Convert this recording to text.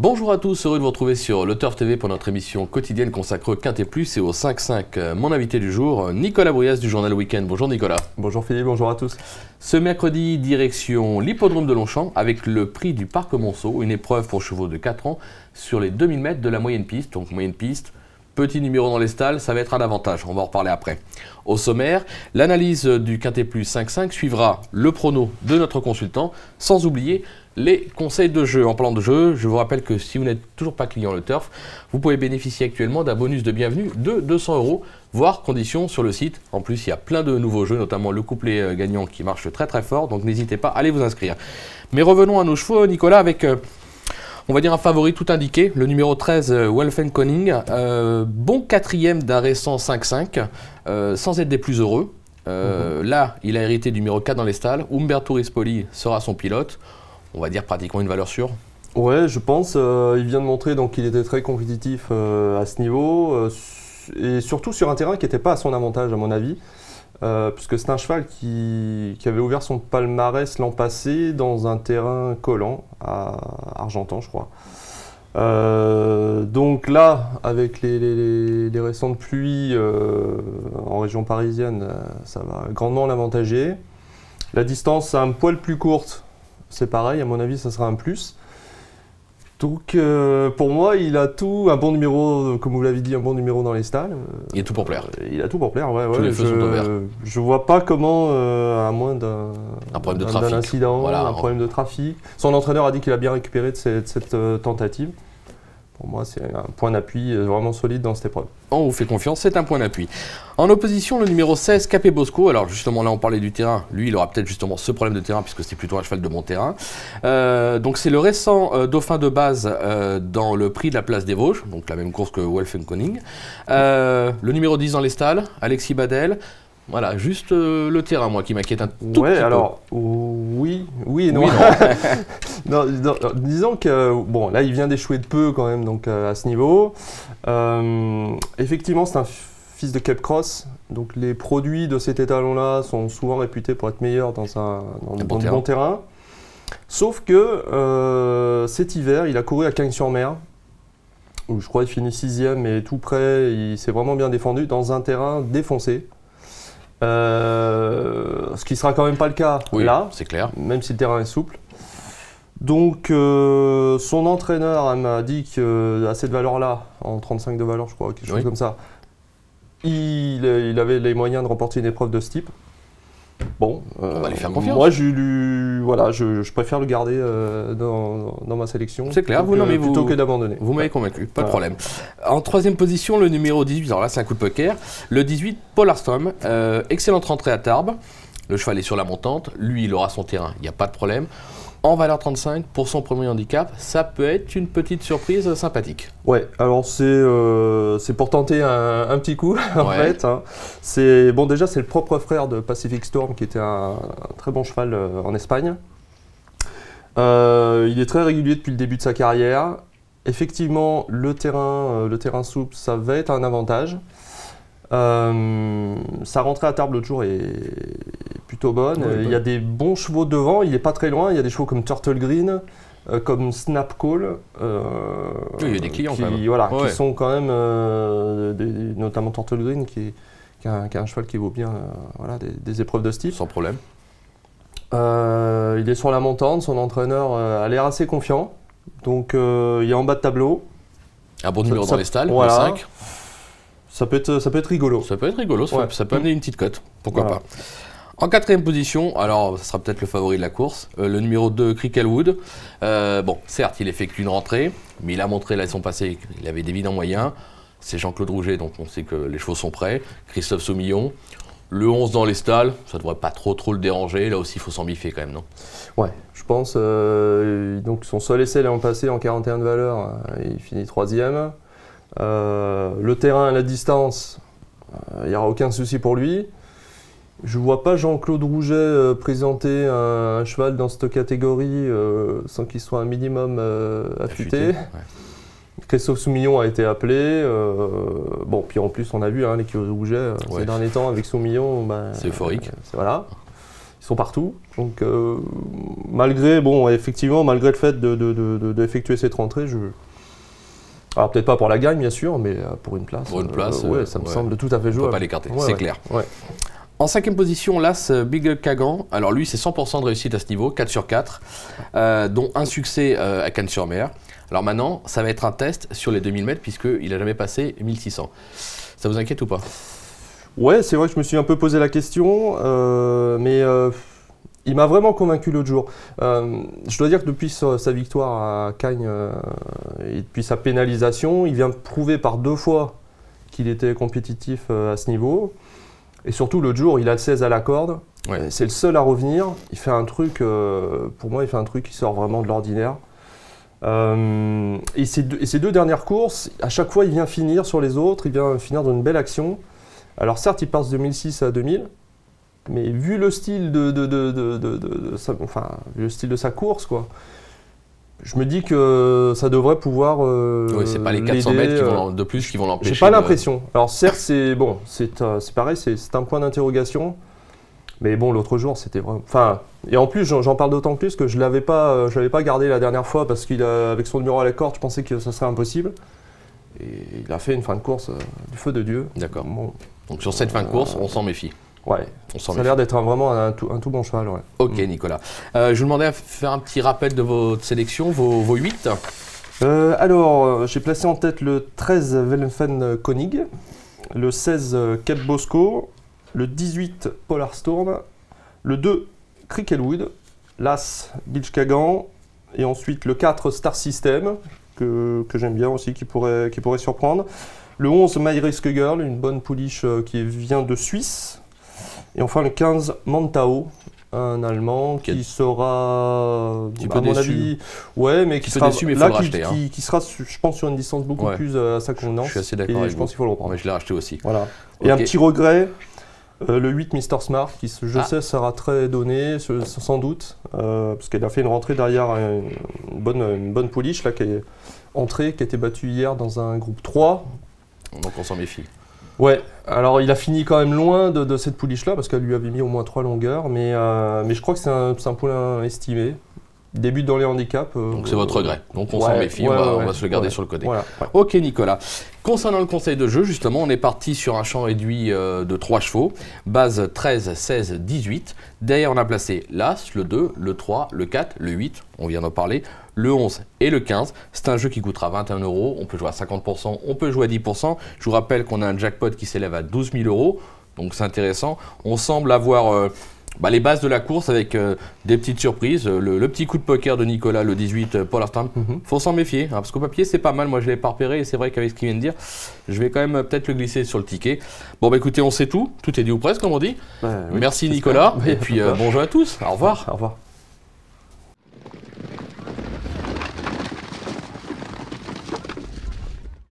Bonjour à tous, heureux de vous retrouver sur Le Turf TV pour notre émission quotidienne consacrée au Quintet Plus et au 5-5. Mon invité du jour, Nicolas Bruyas du journal Week-end. Bonjour Nicolas. Bonjour Philippe, bonjour à tous. Ce mercredi, direction l'hippodrome de Longchamp avec le prix du Parc Monceau, une épreuve pour chevaux de 4 ans sur les 2000 mètres de la moyenne piste. Donc moyenne piste, petit numéro dans les stalles, ça va être un avantage, on va en reparler après. Au sommaire, l'analyse du Quintet Plus 5-5 suivra le prono de notre consultant, sans oublier les conseils de jeu. En parlant de jeu, je vous rappelle que si vous n'êtes toujours pas client Le Turf, vous pouvez bénéficier actuellement d'un bonus de bienvenue de 200 €, voire conditions sur le site. En plus, il y a plein de nouveaux jeux, notamment le couplet gagnant qui marche très très fort, donc n'hésitez pas à aller vous inscrire. Mais revenons à nos chevaux, Nicolas, avec on va dire un favori tout indiqué, le numéro 13, Wolfenkoning, bon quatrième d'un récent 5-5, sans être des plus heureux. Là, il a hérité du numéro 4 dans les stalles, Umberto Rispoli sera son pilote. On va dire pratiquement une valeur sûre. Ouais, je pense. Il vient de montrer qu'il était très compétitif à ce niveau et surtout sur un terrain qui n'était pas à son avantage à mon avis, puisque c'est un cheval qui avait ouvert son palmarès l'an passé dans un terrain collant à Argentan, je crois. Donc là, avec les récentes pluies en région parisienne, ça va grandement l'avantager. La distance un poil plus courte. C'est pareil, à mon avis, ça sera un plus. Donc, pour moi, il a tout, un bon numéro, comme vous l'avez dit, un bon numéro dans les stalles. Il a tout pour plaire. Il a tout pour plaire, ouais. Tous les feux sont ouverts. Je vois pas comment, à moins d'un incident, voilà, un problème de trafic. Son entraîneur a dit qu'il a bien récupéré de cette tentative. Pour moi, c'est un point d'appui vraiment solide dans cette épreuve. On vous fait confiance, c'est un point d'appui. En opposition, le numéro 16, Capé Bosco. Alors justement, là, on parlait du terrain. Lui, il aura peut-être justement ce problème de terrain, puisque c'est plutôt un cheval de bon terrain. Donc c'est le récent dauphin de base dans le prix de la place des Vosges, donc la même course que Wolfenkoning. Le numéro 10 dans les stalles, Alexis Badel. Voilà, juste le terrain, moi, qui m'inquiète un tout petit peu. Alors, oui et non. Non, disons que, bon, là, il vient d'échouer de peu quand même, donc à ce niveau. Effectivement, c'est un fils de Cape Cross, donc les produits de cet étalon-là sont souvent réputés pour être meilleurs dans du bon terrain. Sauf que cet hiver, il a couru à Cagnes-sur-Mer, où je crois qu'il finit 6e et tout près, il s'est vraiment bien défendu dans un terrain défoncé. Ce qui sera quand même pas le cas là, c'est clair. Même si le terrain est souple. Donc son entraîneur m'a dit qu'à cette valeur-là, en 35 de valeur je crois, quelque chose comme ça, il avait les moyens de remporter une épreuve de ce type. Bon, on va lui faire confiance. Moi je préfère le garder dans ma sélection. C'est clair, plutôt que d'abandonner. Vous m'avez convaincu, pas de problème. En troisième position, le numéro 18, alors là c'est un coup de poker, le 18, Polarstrom, excellente rentrée à Tarbes, le cheval est sur la montante, lui il aura son terrain, il n'y a pas de problème. En valeur 35, pour son premier handicap, ça peut être une petite surprise sympathique. Ouais, alors c'est pour tenter un petit coup en fait. Hein. Déjà c'est le propre frère de Pacific Storm qui était un très bon cheval en Espagne. Il est très régulier depuis le début de sa carrière. Effectivement, le terrain souple, ça va être un avantage. Sa rentrée à Tarbes l'autre jour est plutôt bonne. Il y a des bons chevaux devant, il n'est pas très loin. Il y a des chevaux comme Turtle Green, comme Snap Call. Il y a des clients qui, quand même. Qui sont quand même, notamment Turtle Green, qui a un cheval qui vaut bien des épreuves de ce type. Sans problème. Il est sur la montante, son entraîneur a l'air assez confiant. Donc il est en bas de tableau. Un bon numéro dans les stalles, voilà. le 5. Ça peut être rigolo. Ça peut être rigolo, ça peut amener une petite cote, pourquoi pas. En quatrième position, alors ça sera peut-être le favori de la course, le numéro 2, Cricklewood. Bon, certes, il effectue une rentrée, mais il a montré la saison passée qu'il avait d'évidents moyens. C'est Jean-Claude Rouget, donc on sait que les chevaux sont prêts. Christophe Soumillon. Le 11 dans les stalles, ça ne devrait pas trop le déranger. Là aussi, il faut s'en biffer quand même, non? Ouais, je pense. Donc son seul essai l'an passé en 41 de valeur, il finit 3e. Le terrain, la distance, il n'y aura aucun souci pour lui. Je ne vois pas Jean-Claude Rouget présenter un cheval dans cette catégorie sans qu'il soit un minimum affûté. Christophe Soumillon a été appelé. Bon, puis en plus, on a vu l'écurie Rouget ces derniers temps avec Soumillon. C'est euphorique. Voilà. ils sont partout. Donc malgré, bon, effectivement, malgré le fait d'effectuer cette rentrée, alors peut-être pas pour la gagne bien sûr, mais pour une place. Pour une place, ouais, ça me semble tout à fait jouable. On ne peut pas l'écarter, Ouais, c'est ouais. clair. Ouais. En 5e position, l'As Big Kagan. Alors lui, c'est 100% de réussite à ce niveau, 4 sur 4, dont un succès à Cannes-sur-Mer. Alors maintenant, ça va être un test sur les 2000 mètres, puisqu'il n'a jamais passé 1600. Ça vous inquiète ou pas? Ouais, c'est vrai que je me suis un peu posé la question, mais il m'a vraiment convaincu l'autre jour. Je dois dire que depuis sa victoire à Cagnes et depuis sa pénalisation, il vient de prouver par 2 fois qu'il était compétitif à ce niveau. Et surtout, l'autre jour, il a le 16 à la corde. Ouais. C'est le seul à revenir. Il fait un truc, pour moi, il fait un truc qui sort vraiment de l'ordinaire. Et ces 2 dernières courses, à chaque fois, il vient finir sur les autres. Il vient finir dans une belle action. Alors certes, il passe de 2006 à 2000. Mais vu le style vu le style de sa course, quoi, je me dis que ça devrait pouvoir Oui, c'est pas les 400 mètres de plus qui vont l'empêcher. J'ai pas l'impression. Alors certes, c'est pareil, c'est un point d'interrogation. Mais bon, l'autre jour, c'était vraiment. Enfin, et en plus, j'en parle d'autant plus que je l'avais pas gardé la dernière fois parce qu'avec son numéro à la corde, je pensais que ça serait impossible. Et il a fait une fin de course du feu de Dieu. D'accord. Bon, donc sur cette fin de course, on s'en méfie. Ouais, ça a l'air d'être vraiment un tout bon cheval. Ouais. Ok, Nicolas. Je vous demandais à faire un petit rappel de votre sélection, vos 8. Alors, j'ai placé en tête le 13 Wellenfen Konig, le 16 Cape Bosco, le 18 Polar Storm, le 2 Cricklewood, l'As Beach Kagan, et ensuite le 4 Star System, que j'aime bien aussi, qui pourrait surprendre, le 11 My Risk Girl, une bonne pouliche qui vient de Suisse, et enfin le 15 Mantao, un Allemand qui sera, à mon avis, ouais, mais qui sera déçu, mais là, qui sera, je pense, sur une distance beaucoup plus à sa convenance. Je suis assez d'accord avec je pense qu'il faut le reprendre. Ouais, je l'ai racheté aussi. Voilà. Okay. Et un petit regret, le 8 Mr Smart, qui je sais sera très donné, sans doute, parce qu'elle a fait une rentrée derrière une bonne pouliche là, qui est entrée, qui a été battue hier dans un groupe 3. Donc on s'en méfie. Ouais, alors il a fini quand même loin de cette pouliche-là, parce qu'elle lui avait mis au moins 3 longueurs, mais je crois que c'est un poulain estimé. Il débute dans les handicaps. Donc c'est votre regret. Donc on s'en méfie, on va se le garder sur le côté. Voilà, Ok Nicolas. Concernant le conseil de jeu, justement, on est parti sur un champ réduit de 3 chevaux. Base 13, 16, 18. Derrière, on a placé l'As, le 2, le 3, le 4, le 8. On vient d'en parler. Le 11 et le 15. C'est un jeu qui coûtera 21 €. On peut jouer à 50%, on peut jouer à 10%. Je vous rappelle qu'on a un jackpot qui s'élève à 12 000 €. Donc c'est intéressant. On semble avoir les bases de la course avec des petites surprises. Le petit coup de poker de Nicolas, le 18 Polar Storm. Faut s'en méfier, hein, parce qu'au papier c'est pas mal. Moi je l'ai pas repéré et c'est vrai qu'avec ce qu'il vient de dire, je vais quand même peut-être le glisser sur le ticket. Bon écoutez, on sait tout. Tout est dit ou presque comme on dit. Oui, merci Nicolas. Et puis bonjour à tous. Au revoir. Au revoir.